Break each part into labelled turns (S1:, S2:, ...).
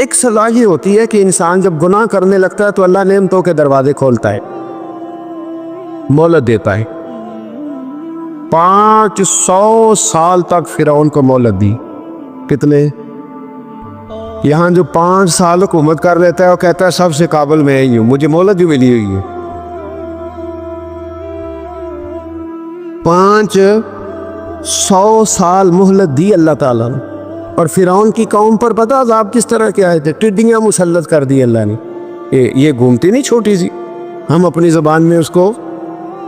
S1: ایک سزا یہ ہوتی ہے کہ انسان جب گناہ کرنے لگتا ہے تو اللہ نعمتوں کے دروازے کھولتا ہے، مہلت دیتا ہے۔ 500 سال تک فرعون کو مہلت دی۔ کتنے؟ یہاں جو 5 سال حکومت کر لیتا ہے وہ کہتا ہے سب سے قابل میں ہی ہوں، مجھے مہلت بھی ملی ہوئی ہے۔ 500 سال مہلت دی اللہ تعالیٰ نے، اور فرعون کی قوم پر پتہ عذاب کس طرح کے آئے تھے؟ ٹڈیاں مسلط کر دی اللہ نے۔ یہ گھومتی نہیں چھوٹی سی، ہم اپنی زبان میں اس کو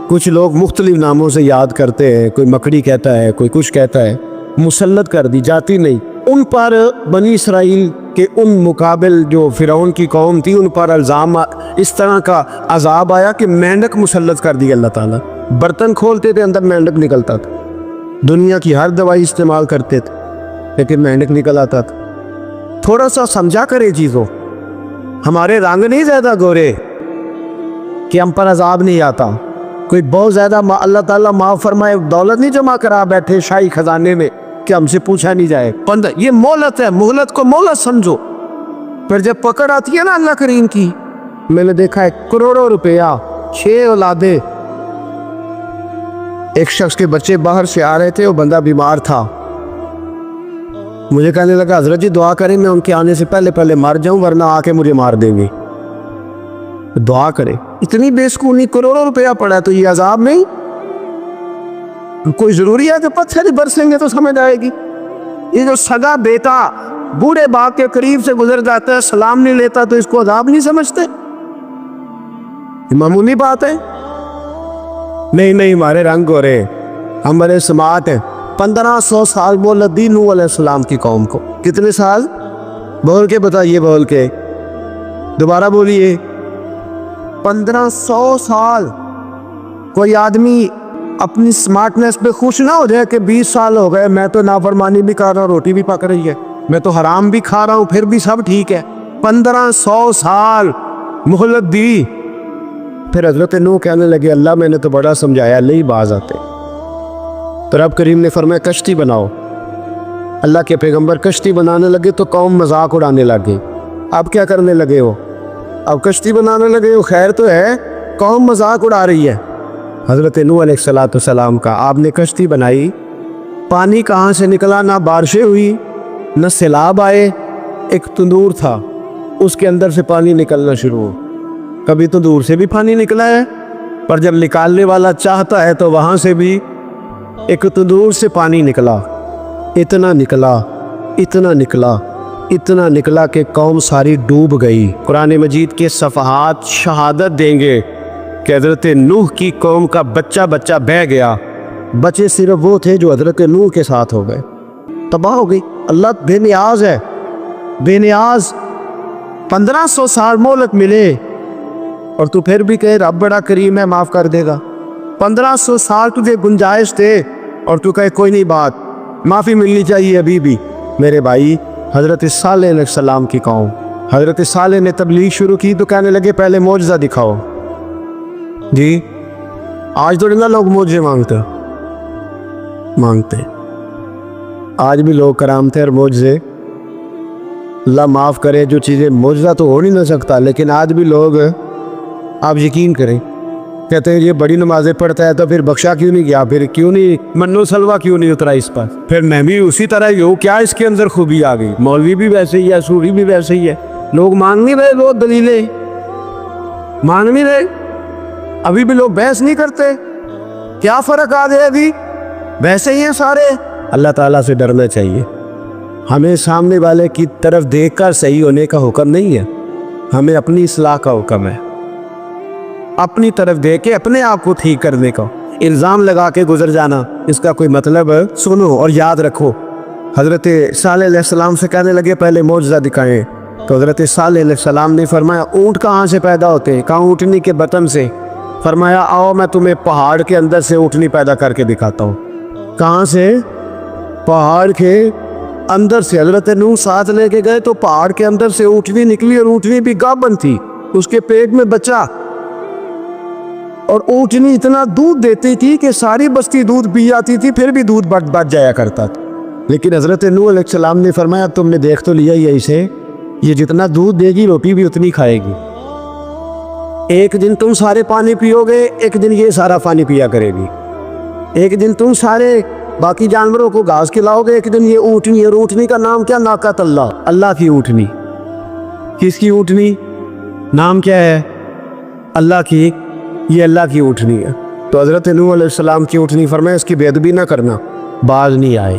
S1: کچھ لوگ مختلف ناموں سے یاد کرتے ہیں، کوئی مکڑی کہتا ہے، کوئی کچھ کہتا ہے، مسلط کر دی، جاتی نہیں۔ ان پر بنی اسرائیل کے ان مقابل جو فرعون کی قوم تھی ان پر الزام اس طرح کا عذاب آیا کہ مینڈک مسلط کر دی اللہ تعالیٰ۔ برتن کھولتے تھے اندر مینڈک نکلتا تھا، دنیا کی ہر دوائی استعمال کرتے تھے لیکن مینڈک نکل آتا تھا۔ تھوڑا سا سمجھا کرے چیزوں، ہمارے رنگ نہیں زیادہ گورے کہ ہم پر عذاب نہیں آتا، کوئی بہت زیادہ اللہ تعالیٰ معاف فرمائے دولت نہیں جمع کرا بیٹھے شاہی خزانے میں کہ ہم سے پوچھا نہیں جائے۔ یہ مہلت ہے، مہلت کو مہلت سمجھو۔ پھر جب پکڑ آتی ہے نا اللہ کریم کی، میں نے دیکھا ہے کروڑوں روپیہ، 6 اولادیں، ایک شخص کے بچے باہر سے آ رہے تھے، وہ بندہ بیمار تھا، مجھے کہنے لگا حضرت جی دعا کریں میں ان کے آنے سے پہلے مر جاؤں ورنہ آ کے مجھے مار دیں گے، دعا کرے۔ اتنی بے سکونی، کروڑوں روپیہ پڑا ہے تو یہ عذاب نہیں؟ کوئی ضروری ہے کہ پتھر برسیں گے تو سمجھ آئے گی؟ یہ جو سگا بیٹا بوڑھے باپ کے قریب سے گزر جاتا ہے سلام نہیں لیتا تو اس کو عذاب نہیں سمجھتے؟ یہ معمولی بات ہے؟ نہیں ہمارے رنگ ہو رہے، ہمارے سماعت ہیں۔ 1500 سال مہلت دی نوح علیہ السلام کی قوم کو۔ کتنے سال؟ بول کے بتائیے، بول کے دوبارہ بولیے۔ 1500 سال۔ کوئی آدمی اپنی سمارٹنس پہ خوش نہ ہو جائے کہ 20 سال ہو گئے میں تو نافرمانی بھی کر رہا ہوں، روٹی بھی پک رہی ہے، میں تو حرام بھی کھا رہا ہوں، پھر بھی سب ٹھیک ہے۔ 1500 سال مہلت دی۔ پھر حضرت نوح کہنے لگے اللہ میں نے تو بڑا سمجھایا، اللہ ہی باز آتے۔ تو رب کریم نے فرمایا کشتی بناؤ۔ اللہ کے پیغمبر کشتی بنانے لگے تو قوم مذاق اڑانے لگے۔ اب کیا کرنے لگے ہو؟ اب کشتی بنانے لگے ہو، خیر تو ہے، قوم مذاق اڑا رہی ہے حضرت نوح علیہ السلام کا۔ آپ نے کشتی بنائی، پانی کہاں سے نکلا؟ نہ بارشیں ہوئی نہ سیلاب آئے، ایک تندور تھا اس کے اندر سے پانی نکلنا شروع ہو۔ کبھی تندور سے بھی پانی نکلا ہے، پر جب نکالنے والا چاہتا ہے تو وہاں سے بھی ایک تندور سے پانی نکلا۔ اتنا نکلا، اتنا نکلا، اتنا نکلا کہ قوم ساری ڈوب گئی۔ قرآن مجید کے صفحات شہادت دیں گے کہ حضرت نوح کی قوم کا بچہ بہ گیا، بچے صرف وہ تھے جو حضرت نوح کے ساتھ ہو گئے، تباہ ہو گئی۔ اللہ بے نیاز ہے، بے نیاز۔ 1500 سال مہلت ملے اور تو پھر بھی کہے رب بڑا کریم ہے معاف کر دے گا۔ 1500 سال تجھے گنجائش تھے اور تو کہے کوئی نہیں، بات معافی ملنی چاہیے ابھی بھی۔ میرے بھائی، حضرت صالح علیہ السلام کی قوم، حضرت صالح نے تبلیغ شروع کی تو کہنے لگے پہلے معجزہ دکھاؤ۔ جی آج تو نہ لوگ معجزے مانگتے، آج بھی لوگ کرامتیں اور معجزے، اللہ معاف کرے، جو چیزیں معجزہ تو ہو نہیں نہ سکتا لیکن آج بھی لوگ، آپ یقین کریں، کہتے ہیں یہ بڑی نمازیں پڑھتا ہے تو پھر بخشا کیوں نہیں گیا، پھر کیوں نہیں منو سلوا کیوں نہیں اترا اس پر، پھر میں بھی اسی طرح ہی ہوں، کیا اس کے اندر خوبی آ گئی؟ مولوی بھی ویسے ہی ہے، سوری بھی ویسے ہی ہے، لوگ مان نہیں رہے، وہ دلیلیں مان نہیں رہے، ابھی بھی لوگ بحث نہیں کرتے، کیا فرق آ گیا؟ ابھی ویسے ہی ہیں سارے۔ اللہ تعالیٰ سے ڈرنا چاہیے، ہمیں سامنے والے کی طرف دیکھ کر صحیح ہونے کا حکم نہیں ہے، ہمیں اپنی اصلاح کا حکم ہے، اپنی طرف دیکھ کے اپنے آپ کو ٹھیک کرنے کا۔ الزام لگا کے گزر جانا اس کا کوئی مطلب؟ سنو اور یاد رکھو، حضرت صالح علیہ السلام سے کہنے لگے پہلے معجزہ دکھائیں، تو حضرت صالح علیہ السلام نے فرمایا اونٹ کہاں سے پیدا ہوتے ہیں؟ کہاں؟ اونٹنی کے بطن سے۔ فرمایا آؤ میں تمہیں پہاڑ کے اندر سے اونٹنی پیدا کر کے دکھاتا ہوں۔ کہاں سے؟ پہاڑ کے اندر سے۔ حضرت نوح ساتھ لے کے گئے تو پہاڑ کے اندر سے اونٹنی نکلی، اور اونٹنی بھی گابن تھی، اس کے پیٹ میں بچہ، اور اونٹنی اتنا دودھ دیتی تھی کہ ساری بستی دودھ پی جاتی تھی، پھر بھی دودھ بچ جایا کرتا تھا۔ لیکن حضرت نوح علیہ السلام نے فرمایا تم نے دیکھ تو لیا ہی اسے، یہ جتنا دودھ دے گی روٹی بھی اتنی کھائے گی. ایک دن تم سارے پانی پیو گے، ایک دن یہ سارا پانی پیا کرے گی. ایک دن تم سارے باقی جانوروں کو گھاس کھلاؤ گے، ایک دن یہ اونٹنی ہے. اونٹنی کا نام کیا؟ ناقۃ اللہ، اللہ کی اونٹنی. کس کی اونٹنی؟ نام کیا ہے؟ اللہ کی. یہ اللہ کی اونٹنی ہے. تو حضرت نوح علیہ السلام کی اونٹنی فرمائے اس کی بے ادبی نہ کرنا. باز نہیں آئے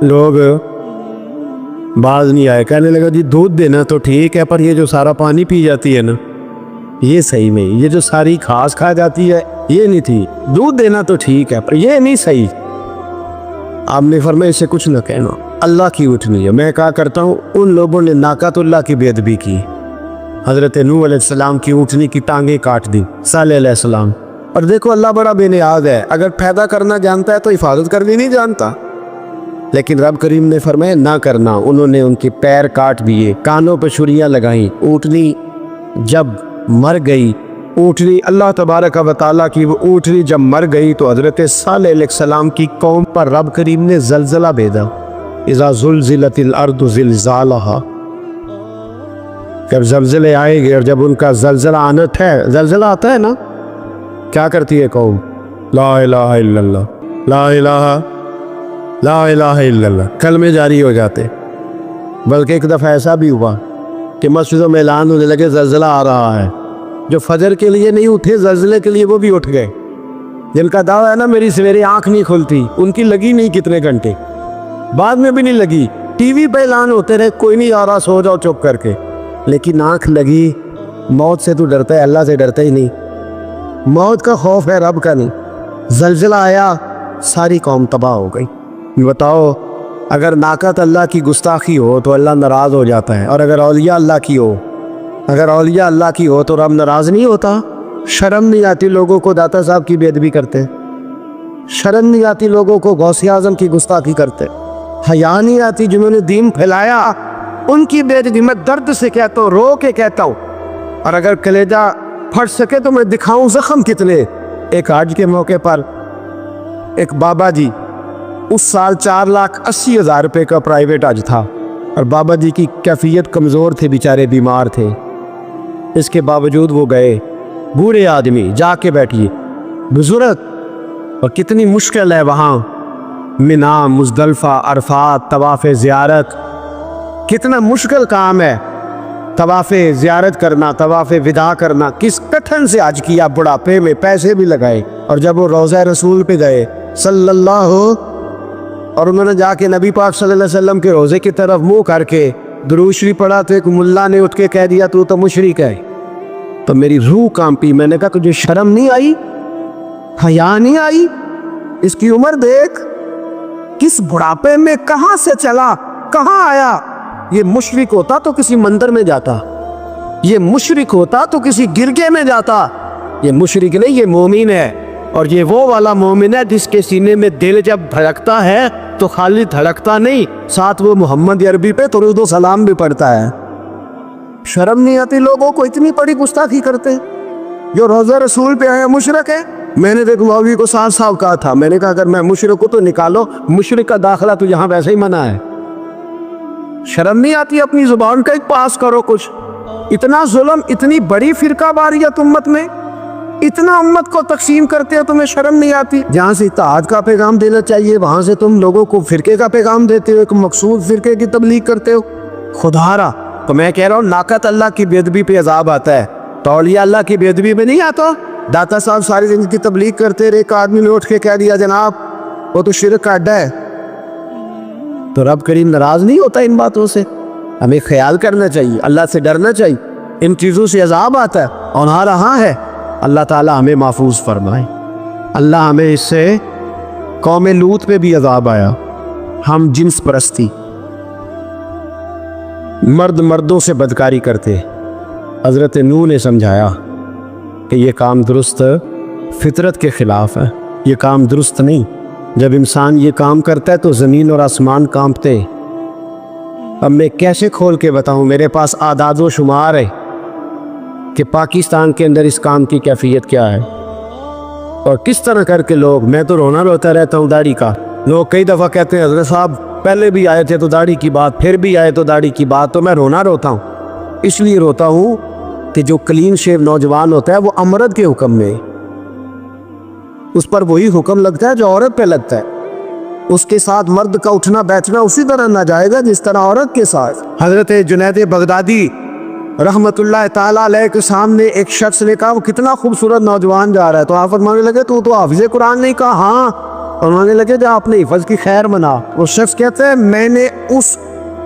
S1: لوگ، باز نہیں آئے. کہنے لگا جی دودھ دینا تو ٹھیک ہے، پر یہ جو سارا پانی پی جاتی ہے نا، یہ صحیح نہیں. یہ جو ساری گھاس کھا جاتی ہے یہ نہیں تھی. دودھ دینا تو ٹھیک ہے پر یہ نہیں صحیح. آپ نے فرمایا اسے کچھ نہ کہنا، اللہ کی اونٹنی ہے. میں کہا کرتا ہوں ان لوگوں نے ناقۃ اللہ کی بے ادبی کی. حضرت نوح علیہ السلام کی اونٹنی کی ٹانگیں کاٹ دی. صالح علیہ السلام. اور دیکھو اللہ بڑا بے نیاز ہے، اگر پیدا کرنا جانتا ہے تو حفاظت کرنی نہیں جانتا. لیکن رب کریم نے فرمایا نہ کرنا. انہوں نے ان کے پیر کاٹ دیے، کانوں پہ چھریاں لگائیں. اونٹنی جب مر گئی، اونٹنی اللہ تبارک و تعالیٰ کی وہ اونٹنی جب مر گئی تو حضرت صالح علیہ السلام کی قوم پر رب کریم نے زلزلہ بھیجا. اذا زلزلت الارض زلزالہا. جب زلزلے آئے گے اور جب ان کا زلزلہ آنا ہے، زلزلہ آتا ہے نا، کیا کرتی ہے قوم؟ لا الہ الا اللہ، لا الہ لا الہ الا اللہ کلمے جاری ہو جاتے. بلکہ ایک دفعہ ایسا بھی ہوا کہ مسجدوں میں اعلان ہونے لگے زلزلہ آ رہا ہے. جو فجر کے لیے نہیں اٹھے زلزلے کے لیے وہ بھی اٹھ گئے. جن کا دعویٰ ہے نا میری سویرے آنکھ نہیں کھلتی، ان کی لگی نہیں کتنے گھنٹے، بعد میں بھی نہیں لگی. ٹی وی پہ اعلان ہوتے رہے کوئی نہیں آ رہا، سو جاؤ چپ کر کے. لیکن آنکھ لگی. موت سے تو ڈرتا ہے، اللہ سے ڈرتا ہی نہیں. موت کا خوف ہے، رب کا نہیں. زلزلہ آیا، ساری قوم تباہ ہو گئی. بتاؤ اگر ناقۃ اللہ کی گستاخی ہو تو اللہ ناراض ہو جاتا ہے، اور اگر اولیاء اللہ کی ہو، اگر اولیاء اللہ کی ہو تو رب ناراض نہیں ہوتا. شرم نہیں آتی لوگوں کو داتا صاحب کی بے ادبی کرتے، شرم نہیں آتی لوگوں کو غوث اعظم کی گستاخی کرتے، حیا نہیں آتی جنہوں نے دین پھیلایا ان کی بے ادبی. میں درد سے کہتا ہوں، رو کے کہتا ہوں، اور اگر کلیجہ پھٹ سکے تو میں دکھاؤں زخم کتنے. ایک حج کے موقع پر ایک بابا جی، اس سال 4,80,000 روپے کا پرائیویٹ حج تھا، اور بابا جی کی کیفیت کمزور تھے، بیچارے بیمار تھے. اس کے باوجود وہ گئے. بوڑھے آدمی، جا کے بیٹھیے بزرگ. اور کتنی مشکل ہے وہاں منا، مزدلفہ، عرفات، طواف زیارت. کتنا مشکل کام ہے طواف زیارت کرنا، طواف وداع کرنا. کس کٹھن سے حج کیا، بڑھاپے میں پیسے بھی لگائے. اور جب وہ روضہ رسول پہ گئے صلی اللہ، اور انہوں نے جا کے نبی پاک صلی اللہ علیہ وسلم کے روزے کی طرف منہ کر کے درود شریف پڑھا تو ایک ملا نے اٹھ کے کہہ دیا تو مشرک ہے. تو میری روح کانپی. میں نے کہا تجھے شرم نہیں آئی، حیا نہیں آئی؟ اس کی عمر دیکھ، کس بڑھاپے میں کہاں سے چلا، کہاں آیا. یہ مشرک ہوتا تو کسی مندر میں جاتا، یہ مشرک ہوتا تو کسی گرجے میں جاتا. یہ مشرک نہیں، یہ مومن ہے. اور یہ وہ والا مومن ہے جس کے سینے میں دل جب دھڑکتا ہے تو خالی دھڑکتا نہیں، ساتھ وہ محمد عربی پہ درود و سلام بھی پڑھتا ہے. شرم نہیں آتی لوگوں کو، اتنی بڑی گستاخی کرتے. جو روزہ رسول پہ آیا مشرک ہے. میں نے دیکھ مولوی کو صاحب صاحب کہا تھا، میں نے کہا اگر میں مشرک ہوں تو نکالو، مشرک کا داخلہ تو یہاں ویسے ہی منع ہے. شرم نہیں آتی؟ اپنی زبان کا ایک پاس کرو کچھ. اتنا ظلم، اتنی بڑی فرقہ واریت امت میں، اتنا امت کو تقسیم کرتے ہو، تمہیں شرم نہیں آتی؟ جہاں سے اتحاد کا پیغام دینا چاہیے وہاں سے تم لوگوں کو فرقے کا پیغام دیتے ہو، ایک مقصود فرقے کی تبلیغ کرتے ہو. خدا را تو میں کہہ رہا ہوں ناقۃ اللہ کی بے ادبی پہ عذاب آتا ہے، تو اولیاء اللہ کی بے ادبی میں نہیں آتا. داتا صاحب ساری زندگی کی تبلیغ کرتے رہے، ایک آدمی نے اٹھ کے کہہ دیا جناب وہ تو شرک کا اڈا ہے، تو رب کریم ناراض نہیں ہوتا ان باتوں سے؟ ہمیں خیال کرنا چاہیے، اللہ سے ڈرنا چاہیے. ان چیزوں سے عذاب آتا ہے اور آ رہا ہے. اللہ تعالیٰ ہمیں محفوظ فرمائے. اللہ ہمیں اس سے، قوم لوط پہ بھی عذاب آیا، ہم جنس پرستی، مرد مردوں سے بدکاری کرتے. حضرت نوح نے سمجھایا کہ یہ کام درست فطرت کے خلاف ہے، یہ کام درست نہیں. جب انسان یہ کام کرتا ہے تو زمین اور آسمان کانپتے. اب میں کیسے کھول کے بتاؤں، میرے پاس اعداد و شمار ہے کہ پاکستان کے اندر اس کام کی کیفیت کیا ہے اور کس طرح کر کے لوگ، میں تو رونا روتا رہتا ہوں داڑھی کا. لوگ کئی دفعہ کہتے ہیں حضرت صاحب پہلے بھی آئے تھے تو داڑھی کی بات، پھر بھی آئے تو داڑھی کی بات، تو میں روتا ہوں۔ اس لیے روتا ہوں کہ جو کلین شیو نوجوان ہوتا ہے وہ امرد کے حکم میں، اس پر وہی حکم لگتا ہے جو عورت پہ لگتا ہے۔ اس کے ساتھ مرد کا اٹھنا بیٹھنا اسی طرح نہ جائے گا جس طرح عورت کے ساتھ۔ حضرت جنید بغدادی رحمت اللہ تعالیٰ علیہ کے سامنے ایک شخص نے کہا وہ کتنا خوبصورت نوجوان جا رہا ہے، تو آپ فرمانے لگے تو حافظ قرآن نہیں کہا؟ ہاں۔ فرمانے لگے جا اپنے حفظ کی خیر منا۔ وہ شخص کہتے ہیں میں نے اس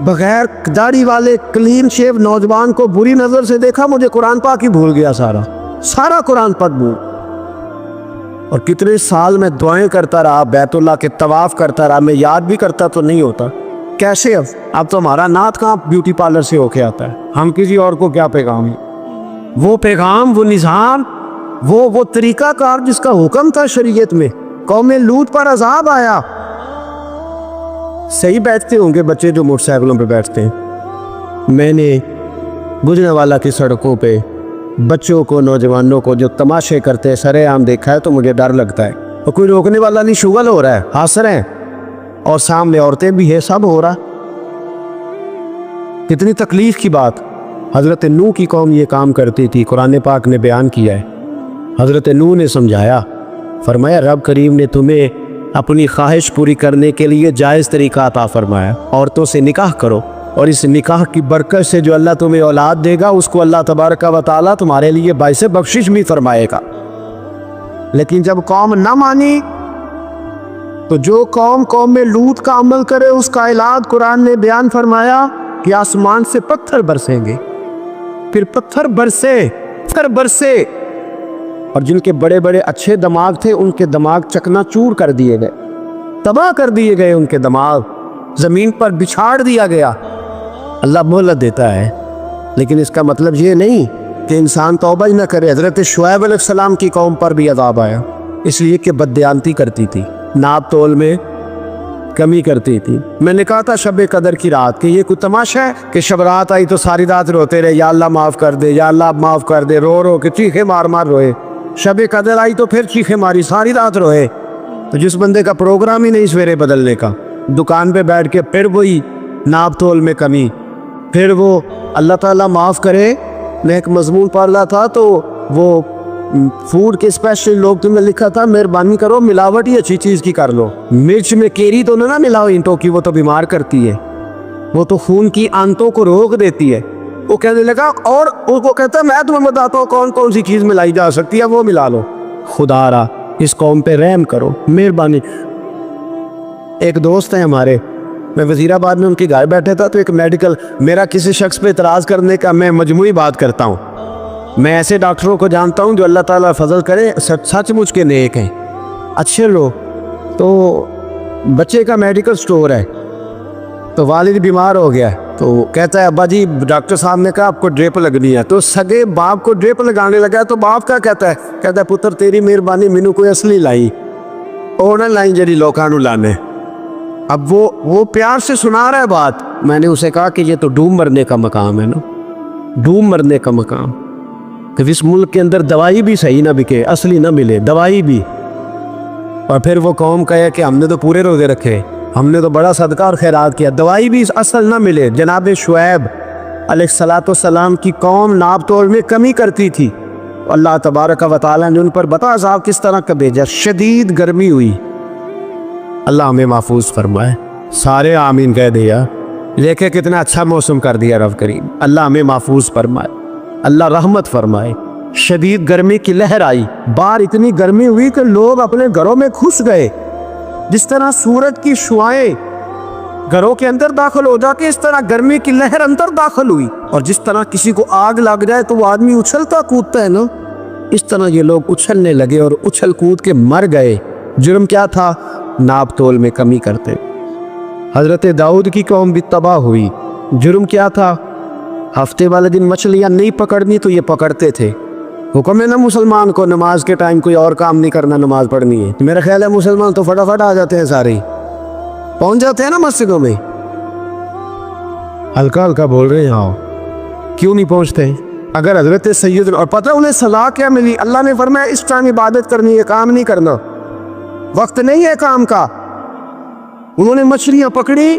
S1: بغیر داڑھی والے کلین شیو نوجوان کو بری نظر سے دیکھا، مجھے قرآن پاک ہی بھول گیا، سارا قرآن پاک بھول۔ اور کتنے سال میں دعائیں کرتا رہا، بیت اللہ کے طواف کرتا رہا، میں یاد بھی کرتا تو نہیں ہوتا۔ کیسے اب تو ہمارا نعت کہاں بیوٹی پارلر سے ہو کے آتا ہے، ہم کسی اور کو کیا پیغام ہے؟ وہ پیغام، وہ نظام، وہ طریقہ کار جس کا حکم تھا شریعت میں، قوم لوط پر عذاب آیا۔ صحیح بیٹھتے ہوں گے بچے جو موٹر سائیکلوں پہ بیٹھتے ہیں۔ میں نے گجرے والا کی سڑکوں پہ بچوں کو، نوجوانوں کو جو تماشے کرتے سر عام دیکھا ہے تو مجھے ڈر لگتا ہے، اور کوئی روکنے والا نہیں، شغل ہو رہا ہے، ہنس رہے ہیں، اور سامنے عورتیں بھی ہے، سب ہو رہا۔ کتنی تکلیف کی بات۔ حضرت نوح کی قوم یہ کام کرتی تھی، قرآن پاک نے بیان کیا ہے۔ حضرت نوح نے سمجھایا، فرمایا رب کریم نے تمہیں اپنی خواہش پوری کرنے کے لیے جائز طریقہ عطا فرمایا، عورتوں سے نکاح کرو، اور اس نکاح کی برکت سے جو اللہ تمہیں اولاد دے گا اس کو اللہ تبارک و تعالیٰ تمہارے لیے باعث بخشش بھی فرمائے گا۔ لیکن جب قوم نہ مانی تو جو قوم میں لوط کا عمل کرے اس کا علاج قرآن نے بیان فرمایا کہ آسمان سے پتھر برسیں گے، پھر پتھر برسے، اور جن کے بڑے بڑے اچھے دماغ تھے ان کے دماغ چکنا چور کر دیے گئے، تباہ کر دیے گئے، ان کے دماغ زمین پر بچھاڑ دیا گیا۔ اللہ مہلت دیتا ہے، لیکن اس کا مطلب یہ نہیں کہ انسان توبہ ہی نہ کرے۔ حضرت شعیب علیہ السلام کی قوم پر بھی عذاب آیا، اس لیے کہ بددیانتی کرتی تھی، ناپ تول میں کمی کرتی تھی۔ میں نے کہا تھا شب قدر کی رات کہ یہ کوئی تماشا ہے کہ شب رات آئی تو ساری رات روتے رہے، یا اللہ معاف کر دے، یا اللہ معاف کر دے، رو رو کے چیخے مار مار روئے۔ شب قدر آئی تو پھر چیخے ماری، ساری رات روئے۔ تو جس بندے کا پروگرام ہی نہیں سویرے بدلنے کا، دکان پہ بیٹھ کے پھر وہی ناپ تول میں کمی، پھر وہ اللہ تعالیٰ معاف کرے۔ میں ایک مضمون پڑھ رہا تھا تو وہ فوڈ کے اسپیشل لوگ تمہیں لکھا تھا مہربانی کرو ملاوٹ ہی اچھی چیز کی کر لو، مرچ میں کیری تو نہ ملاؤ اینٹوں کی، وہ تو بیمار کرتی ہے، وہ تو خون کی آنتوں کو روک دیتی ہے۔ وہ کہنے لگا، اور اس کو کہتا میں تمہیں بتاتا ہوں کون کون سی چیز ملائی جا سکتی ہے، وہ ملا لو۔ خدا را اس قوم پہ رحم کرو، مہربانی۔ ایک دوست ہیں ہمارے، میں وزیر آباد میں ان کے گھر بیٹھا تھا تو ایک میڈیکل، میرا کسی شخص پہ اعتراض کرنے کا میں مجموعی بات کرتا ہوں۔ میں ایسے ڈاکٹروں کو جانتا ہوں جو اللہ تعالیٰ فضل کرے، سچ مچ کے نیک ہیں، اچھے لوگ۔ تو بچے کا میڈیکل سٹور ہے، تو والد بیمار ہو گیا، تو کہتا ہے ابا جی ڈاکٹر صاحب نے کہا آپ کو ڈرپ لگنی ہے، تو سگے باپ کو ڈرپ لگانے لگا، تو باپ کا کہتا ہے پتر تیری مہربانی، مینوں کوئی اصلی لائی، اور نہ لائی جڑی لوکاں نوں لانے۔ اب وہ پیار سے سنا رہا ہے بات۔ میں نے اسے کہا کہ یہ تو ڈوب مرنے کا مقام ہے نا، ڈوب مرنے کا مقام، کہ اس ملک کے اندر دوائی بھی صحیح نہ بکے، اصلی نہ ملے دوائی بھی، اور پھر وہ قوم کہے کہ ہم نے تو پورے روزے رکھے، ہم نے تو بڑا صدقہ اور خیرات کیا، دوائی بھی اصل نہ ملے۔ جناب شعیب علیہ السلام کی قوم ناپ تول میں کمی کرتی تھی، اللہ تبارک و تعالیٰ نے ان پر بتا عذاب کس طرح کا بھیجا، شدید گرمی ہوئی۔ اللہ ہمیں محفوظ فرمائے، سارے آمین کہہ دیا، دیکھے کتنا اچھا موسم کر دیا رب کریم۔ اللہ ہمیں محفوظ فرمائے، اللہ رحمت فرمائے۔ شدید گرمی کی لہر آئی، باہر اتنی گرمی ہوئی کہ لوگ اپنے گھروں میں گھس گئے، جس طرح سورج کی شعائیں گھروں کے اندر داخل ہو جاتی، اس طرح گرمی کی لہر اندر داخل ہوئی، اور جس طرح کسی کو آگ لگ جائے تو وہ آدمی اچھلتا کودتا ہے نا، اس طرح یہ لوگ اچھلنے لگے اور اچھل کود کے مر گئے۔ جرم کیا تھا؟ ناپ تول میں کمی کرتے۔ حضرت داؤد کی قوم بھی تباہ ہوئی، جرم کیا تھا؟ ہفتے والے دن مچھلیاں نہیں پکڑنی تو یہ پکڑتے تھے۔ حکم ہے نا مسلمان کو نماز کے ٹائم کوئی اور کام نہیں کرنا، نماز پڑھنی ہے۔ میرا خیال ہے مسلمان تو فٹافٹ آ جاتے ہیں، سارے پہنچ جاتے ہیں نا مسجدوں میں۔ ہلکا ہلکا بول رہے ہیں، آؤ، کیوں نہیں پہنچتے؟ اگر حضرت سید، اور پتہ انہیں سزا کیا ملی؟ اللہ نے فرمایا اس ٹائم عبادت کرنی ہے، کام نہیں کرنا، وقت نہیں ہے کام کا۔ انہوں نے مچھلیاں پکڑی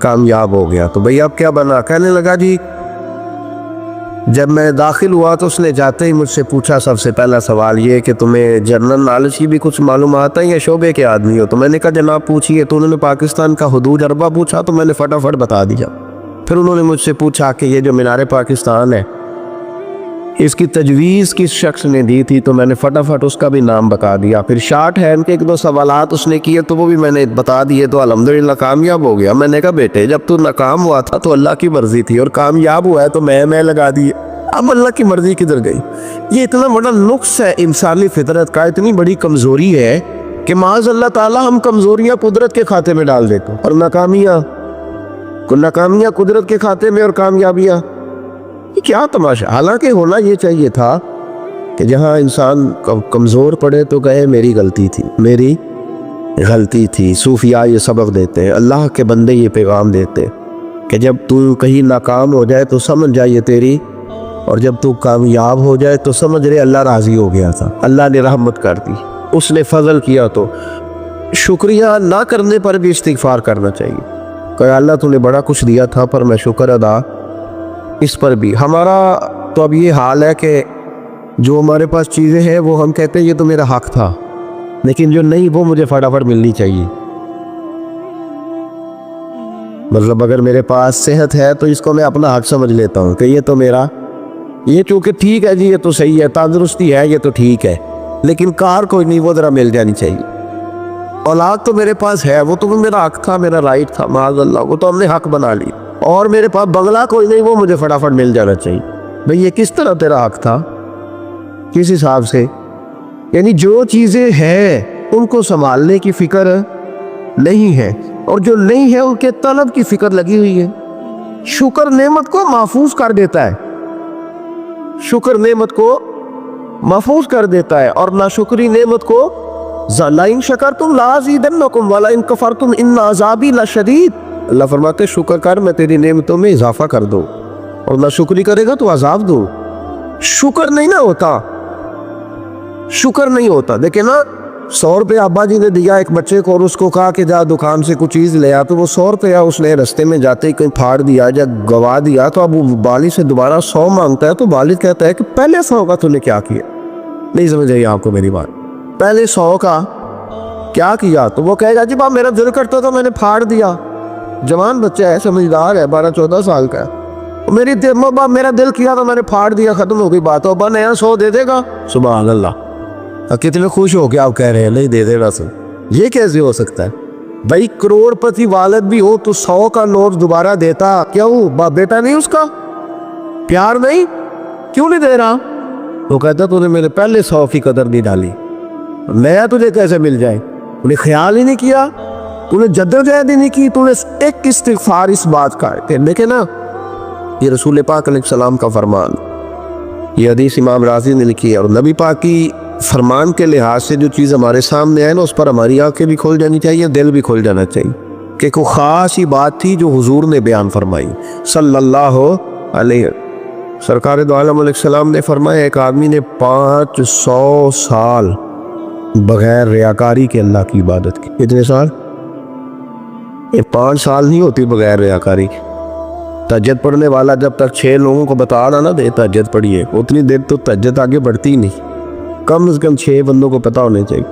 S1: کامیاب ہو گیا. تو بھئی اب کیا بنا؟ کہنے لگا جی جب میں داخل ہوا تو اس نے جاتے ہی مجھ سے پوچھا سب سے پہلا سوال یہ کہ تمہیں جنرل نالج کی بھی کچھ معلومات ہیں یا شعبے کے آدمی ہو؟ تو میں نے کہا جناب پوچھیے. تو انہوں نے پاکستان کا حدود اربہ پوچھا تو میں نے فٹافٹ بتا دیا. پھر انہوں نے مجھ سے پوچھا کہ یہ جو مینار پاکستان ہے اس کی تجویز کس شخص نے دی تھی؟ تو میں نے فٹافٹ اس کا بھی نام بتا دیا. پھر شارٹ ہینڈ کے ایک دو سوالات اس نے کیے تو وہ بھی میں نے بتا دیے تو الحمدللہ کامیاب ہو گیا. میں نے کہا بیٹے جب تو ناکام ہوا تھا تو اللہ کی مرضی تھی اور کامیاب ہوا ہے تو میں لگا دی. اب اللہ کی مرضی کدھر گئی؟ یہ اتنا بڑا نقص ہے انسانی فطرت کا، اتنی بڑی کمزوری ہے کہ معاذ اللہ تعالی ہم کمزوریاں قدرت کے کھاتے میں ڈال دیتے ہیں اور ناکامیاں قدرت کے کھاتے میں اور کامیابیاں. یہ کیا تماشا؟ حالانکہ ہونا یہ چاہیے تھا کہ جہاں انسان کمزور پڑے تو کہے میری غلطی تھی. صوفیاء یہ سبق دیتے ہیں، اللہ کے بندے یہ پیغام دیتے ہیں کہ جب تو کہیں ناکام ہو جائے تو سمجھ جائے تیری، اور جب تو کامیاب ہو جائے تو سمجھ رہے اللہ راضی ہو گیا تھا، اللہ نے رحمت کر دی، اس نے فضل کیا. تو شکریہ نہ کرنے پر بھی استغفار کرنا چاہیے کہ اللہ تو نے بڑا کچھ دیا تھا پر میں شکر ادا اس پر بھی. ہمارا تو اب یہ حال ہے کہ جو ہمارے پاس چیزیں ہیں وہ ہم کہتے ہیں یہ تو میرا حق تھا، لیکن جو نہیں وہ مجھے فٹافٹ ملنی چاہیے. مطلب اگر میرے پاس صحت ہے تو اس کو میں اپنا حق سمجھ لیتا ہوں کہ یہ تو میرا، یہ چونکہ ٹھیک ہے جی یہ تو صحیح ہے، تندرستی ہے یہ تو ٹھیک ہے، لیکن کار کوئی نہیں وہ ذرا مل جانی چاہیے. اولاد تو میرے پاس ہے وہ تو میرا حق تھا، میرا رائٹ تھا، معاذ اللہ وہ تو ہم نے حق بنا لی. اور میرے پاس بنگلہ کوئی نہیں وہ مجھے فٹافٹ مل جانا چاہیے. بھئی یہ کس طرح تیرا حق تھا؟ کس حساب سے؟ یعنی جو چیزیں ہیں ان کو سنبھالنے کی فکر نہیں ہے اور جو نہیں ہے ان کے طلب کی فکر لگی ہوئی ہے. شکر نعمت کو محفوظ کر دیتا ہے، اور ناشکری نعمت کو لَئِن شَكَرْتُمْ لَأَزِيدَنَّكُمْ وَلَئِن كَفَرْتُمْ إِنَّ عَذَابِي لَشَدِيدٌ. اللہ فرماتے شکر کر میں تیری نعمتوں میں اضافہ کر دوں، اور ناشکری کرے گا تو عذاب دوں. شکر نہیں ہوتا. دیکھیں نا 100 روپے ابا جی نے دیا ایک بچے کو اور اس کو کہا کہ جا دکان سے کچھ چیز لے آ، تو وہ 100 روپیہ اس نے رستے میں جاتے ہی کہیں پھاڑ دیا یا گوا دیا، تو اب وہ والد سے دوبارہ 100 مانگتا ہے تو والد کہتا ہے کہ پہلے 100 کا تو نے کیا کیا؟ نہیں سمجھ آئی آپ کو میری بات؟ پہلے 100 کا کیا کیا؟ تو وہ کہے گا جی باپ میرا دل کرتا تھا میں نے پھاڑ دیا. جوان بچہ ہے، سمجھدار ہے، 12-14 سال کا ہے. میرا دل کیا تو میں نے پھاڑ دیا، ختم ہو گئی بات. ابا نیا 100 دے دے گا؟ سبحان اللہ. کتنے خوش ہو کے آپ کہہ رہے ہیں نہیں دے دے گا سر. یہ کیسے ہو سکتا ہے بھائی؟ کروڑ پتی والد بھی ہو تو 100 کا نوٹ دوبارہ دیتا کیوں؟ باپ بیٹا نہیں اس کا پیار نہیں؟ کیوں نہیں دے رہا؟ وہ کہتا تو نے میرے پہلے 100 کی قدر نہیں ڈالی، نیا تجھے کیسے مل جائے؟ انہیں خیال ہی نہیں کیا، تو نے جدوجہد ہی نہیں کی، تو نے ایک استغفار اس بات کا ہے. دیکھیں نا یہ رسول پاک علیہ السلام کا فرمان، یہ حدیث امام رازی نے لکھی ہے، اور نبی پاک کی فرمان کے لحاظ سے جو چیز ہمارے سامنے ہے نا اس پر ہماری آنکھیں بھی کھول جانی چاہیے، دل بھی کھول جانا چاہیے کہ کوئی خاص ہی بات تھی جو حضور نے بیان فرمائی صلی اللہ علیہ. سرکار دو عالم علیہ السلام نے فرمایا ایک آدمی نے 500 سال بغیر ریاکاری کے اللہ کی عبادت کی. کتنے سال؟ یہ 5 سال نہیں ہوتی بغیر ریاکاری. تہجد پڑھنے والا جب تک 6 لوگوں کو بتا رہا نہ دے تہجد پڑھیے، اتنی دیر تو تہجد آگے بڑھتی ہی نہیں. کم از کم 6 بندوں کو پتہ ہونے چاہیے.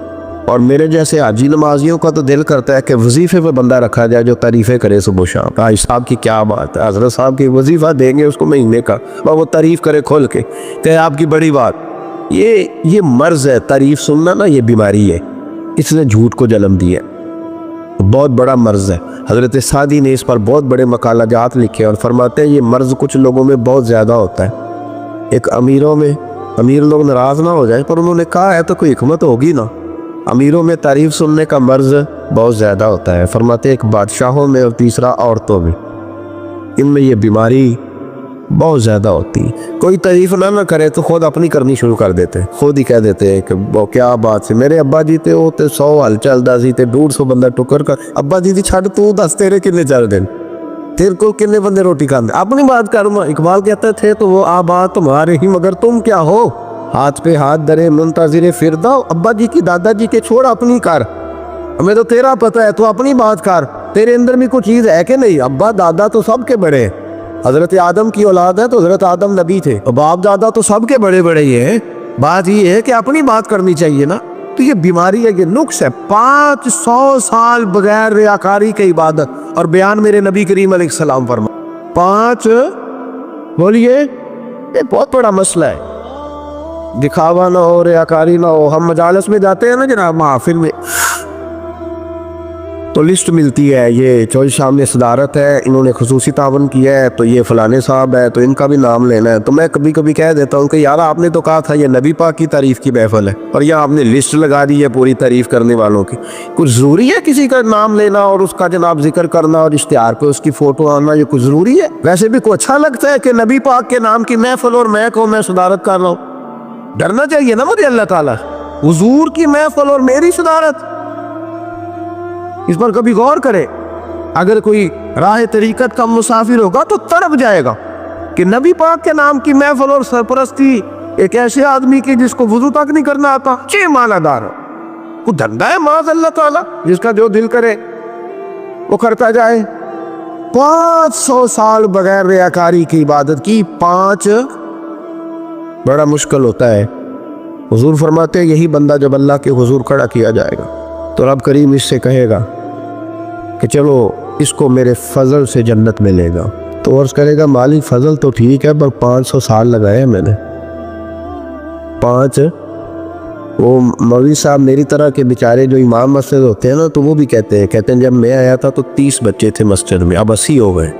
S1: اور میرے جیسے حاجی نمازیوں کا تو دل کرتا ہے کہ وظیفے پہ بندہ رکھا جائے جو تعریفیں کرے صبح و شام. حاج صاحب کی کیا بات ہے، حضرت صاحب کی وظیفہ دیں گے اس کو مہینے کا، وہ تعریف کرے کھول کے کہ آپ کی بڑی بات. یہ مرض ہے، تعریف سننا نا یہ بیماری ہے، اس نے جھوٹ کو جنم دیا ہے، بہت بڑا مرض ہے. حضرت سعدی نے اس پر بہت بڑے مقالہ جات لکھے اور فرماتے ہیں یہ مرض کچھ لوگوں میں بہت زیادہ ہوتا ہے. ایک امیر لوگ ناراض نہ ہو جائیں پر انہوں نے کہا ہے تو کوئی حکمت ہوگی نا. امیروں میں تعریف سننے کا مرض بہت زیادہ ہوتا ہے. فرماتے ایک بادشاہوں میں اور تیسرا عورتوں میں، ان میں یہ بیماری بہت زیادہ ہوتی. کوئی تعریف نہ کرے تو خود اپنی کرنی شروع کر دیتے، خود ہی کہہ دیتے ہیں کہ وہ کیا بات سے میرے ابا جی تے وہ تے 100 ہل چلدا سی تے 150 بندہ ٹکر کر. ابا جی دی چھڑ تو دس تیرے کنے چل دین، تیرے کو کنے بندے روٹی کھاندے؟ اپنی بات کروں. اقبال کہتے تھے تو وہ آبا تمہارے ہی مگر تم کیا ہو، ہاتھ پہ ہاتھ درے منتظر فردا. ابا جی کی دادا جی کے چھوڑ اپنی کر. ہمیں تو تیرا پتہ ہے، تو اپنی بات کر، تیرے اندر بھی کوئی چیز ہے کہ نہیں؟ ابا دادا تو سب کے بڑے، حضرت آدم کی اولاد ہے تو حضرت آدم نبی تھے، باپ دادا تو سب کے بڑے بڑے ہی ہیں۔ بات یہ ہے کہ اپنی بات کرنی چاہیے نا۔ تو یہ بیماری ہے، یہ نقص ہے۔ 500 سال بغیر ریاکاری کی عبادت اور بیان میرے نبی کریم علیہ السلام فرما 5 بولیے، یہ بہت بڑا مسئلہ ہے۔ دکھاوا نہ ہو، ریاکاری نہ ہو۔ ہم مجالس میں جاتے ہیں نا جناب، محافل میں، تو لسٹ ملتی ہے، یہ چوہدری صاحب نے صدارت ہے، انہوں نے خصوصی تعاون کیا ہے، تو یہ فلانے صاحب ہے، تو ان کا بھی نام لینا ہے۔ تو میں کبھی کبھی کہہ دیتا ہوں کہ یار آپ نے تو کہا تھا یہ نبی پاک کی تعریف کی محفل ہے، اور یہ آپ نے لسٹ لگا دی ہے پوری تعریف کرنے والوں کی۔ کچھ ضروری ہے کسی کا نام لینا اور اس کا جناب ذکر کرنا اور اشتہار پہ اس کی فوٹو آنا؟ یہ کچھ ضروری ہے؟ ویسے بھی کوئی اچھا لگتا ہے کہ نبی پاک کے نام کی محفل اور میں صدارت کر رہا ہوں؟ ڈرنا چاہیے نا مجھے اللہ تعالیٰ، حضور کی محفل اور میری صدارت، اس پر کبھی غور کرے۔ اگر کوئی راہ طریقت کا مسافر ہوگا تو تڑپ جائے گا کہ نبی پاک کے نام کی محفل اور سرپرستی ایک ایسے آدمی کی جس کو وضو تک نہیں کرنا آتا، چھ مالا دار کوئی دھندا ہے معاذ اللہ تعالیٰ، جس کا جو دل کرے وہ کرتا جائے۔ 500 سال بغیر ریاکاری کی عبادت کی، 5 بڑا مشکل ہوتا ہے۔ حضور فرماتے ہیں یہی بندہ جب اللہ کے حضور کھڑا کیا جائے گا تو رب کریم اس سے کہے گا کہ چلو اس کو میرے فضل سے جنت ملے گا، تو عرض کرے گا مالک فضل تو ٹھیک ہے پر 500 سال لگائے ہیں میں نے۔ 5 وہ مولوی صاحب میری طرح کے بیچارے جو امام مسجد ہوتے ہیں نا، تو وہ بھی کہتے ہیں جب میں آیا تھا تو 30 بچے تھے مسجد میں، اب 80 ہو گئے۔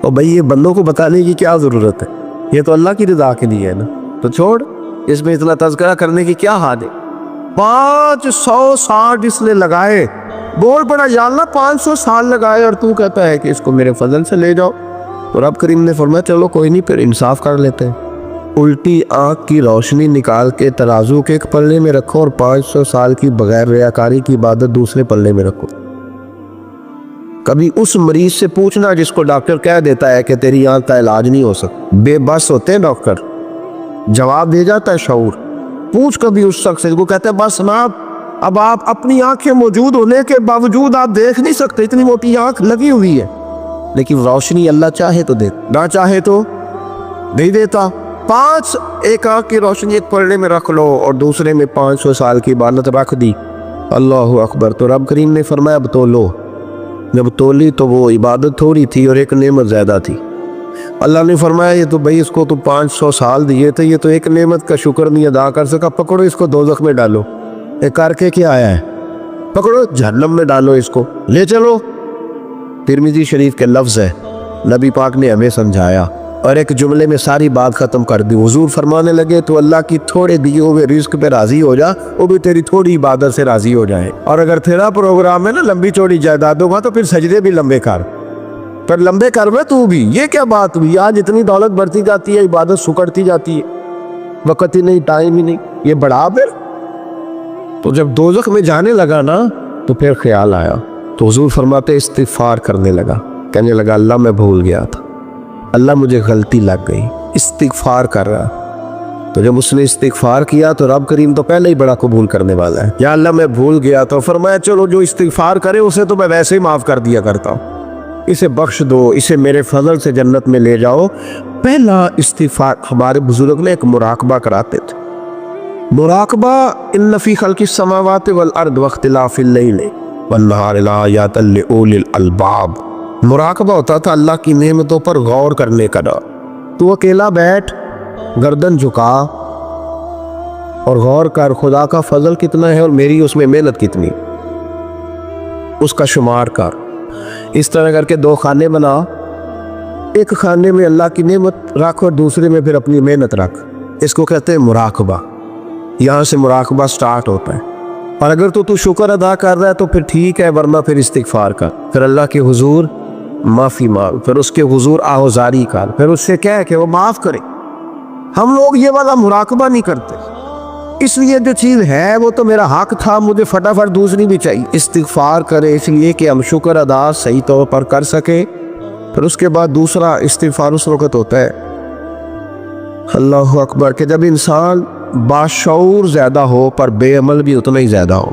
S1: اور بھائی یہ بندوں کو بتانے کی کیا ضرورت ہے؟ یہ تو اللہ کی رضا کے لیے ہے نا، تو چھوڑ، اس میں اتنا تذکرہ کرنے کی کیا حد ہے؟ 560 اس نے لگائے، بول پڑا یا اللہ 500 سال لگائے اور تو کہتا ہے کہ اس کو میرے فضل سے لے جاؤ۔ تو رب کریم نے فرمایا چلو کوئی نہیں، پھر انصاف کر لیتے ہیں، الٹی آنکھ کی روشنی نکال کے ترازو کے ایک پلے میں رکھو اور 500 سال کی بغیر ریاکاری کی عبادت دوسرے پلے میں رکھو۔ کبھی اس مریض سے پوچھنا جس کو ڈاکٹر کہہ دیتا ہے کہ تیری آنکھ کا علاج نہیں ہو سکتا، بے بس ہوتے ہیں ڈاکٹر، جواب دے جاتا ہے شعور۔ پوچھ کبھی اس شخص سے، وہ کہتا ہے بس جناب اب آپ اپنی آنکھیں موجود ہونے کے باوجود آپ دیکھ نہیں سکتے، اتنی موٹی آنکھ لگی ہوئی ہے، لیکن روشنی اللہ چاہے تو دے، نہ چاہے تو نہیں دیتا۔ 5 ایک آنکھ کی روشنی ایک پلڑے میں رکھ لو اور دوسرے میں 500 سال کی عبادت رکھ دی، اللہ اکبر۔ تو رب کریم نے فرمایا اب تولو، جب تولی تو وہ عبادت تھوڑی تھی اور ایک نعمت زیادہ تھی۔ اللہ نے فرمایا یہ تو بھائی اس کو تو 500 سال دیے تھے، یہ تو ایک نعمت کا شکر نہیں ادا کر سکا، پکڑو اس کو دوزخ میں ڈالو۔ ایک کر کے کیا آیا ہے؟ پکڑو جہنم میں ڈالو اس کو، لے چلو۔ ترمذی شریف کے لفظ ہے، نبی پاک نے ہمیں سمجھایا اور ایک جملے میں ساری بات ختم کر دی۔ حضور فرمانے لگے تو اللہ کی تھوڑے دیے ہوئے رزق پہ راضی ہو جا، وہ بھی تیری تھوڑی عبادت سے راضی ہو جائے۔ اور اگر تیرا پروگرام ہے نا لمبی چوڑی جائیدادوں کا، تو پھر سجدے بھی لمبے کر، پر لمبے کر میں تو بھی۔ یہ کیا بات ہوئی؟ آج اتنی دولت بڑھتی جاتی ہے، عبادت سکڑتی جاتی ہے، وقت ہی نہیں، ٹائم ہی نہیں، یہ بڑھا پھر۔ تو جب دوزخ میں جانے لگا نا تو پھر خیال آیا، تو حضور فرماتے استغفار کرنے لگا، کہنے لگا اللہ میں بھول گیا تھا، اللہ مجھے غلطی لگ گئی، استغفار کر رہا۔ تو جب اس نے استغفار کیا تو رب کریم تو پہلے ہی بڑا قبول کرنے والا ہے، یا اللہ میں بھول گیا، تو فرمایا چلو جو استغفار کرے اسے تو میں ویسے ہی معاف کر دیا کرتا ہوں، اسے بخش دو، اسے میرے فضل سے جنت میں لے جاؤ۔ پہلا استغفار ہمارے بزرگ نے ایک مراقبہ کراتے تھے، مراقبہ ان فی خلق السماوات والارض واختلاف اللیل والنہار لآیات لأولی الالباب۔ مراقبہ ہوتا تھا اللہ کی نعمتوں پر غور کرنے کا۔ تو اکیلا بیٹھ، گردن جھکا اور غور کر خدا کا فضل کتنا ہے اور میری اس میں محنت کتنی، اس کا شمار کر۔ اس طرح کر کے 2 خانے بنا، ایک خانے میں اللہ کی نعمت رکھ اور دوسرے میں پھر اپنی محنت رکھ، اس کو کہتے ہیں مراقبہ۔ یہاں سے مراقبہ سٹارٹ ہوتا ہے، اور اگر تو شکر ادا کر رہا ہے تو پھر ٹھیک ہے، ورنہ پھر استغفار کر، پھر اللہ کے حضور معافی مانگ، پھر اس کے حضور آہوزاری کر، پھر اس سے کہہ کہ وہ معاف کرے۔ ہم لوگ یہ والا مراقبہ نہیں کرتے، اس لیے جو چیز ہے وہ تو میرا حق تھا، مجھے فٹافٹ دوسری بھی چاہیے۔ استغفار کرے اس لیے کہ ہم شکر ادا صحیح طور پر کر سکے، پھر اس کے بعد دوسرا استغفار اس وقت ہوتا ہے اللہ اکبر کہ جب انسان باشعور زیادہ ہو پر بے عمل بھی اتنا ہی زیادہ ہو۔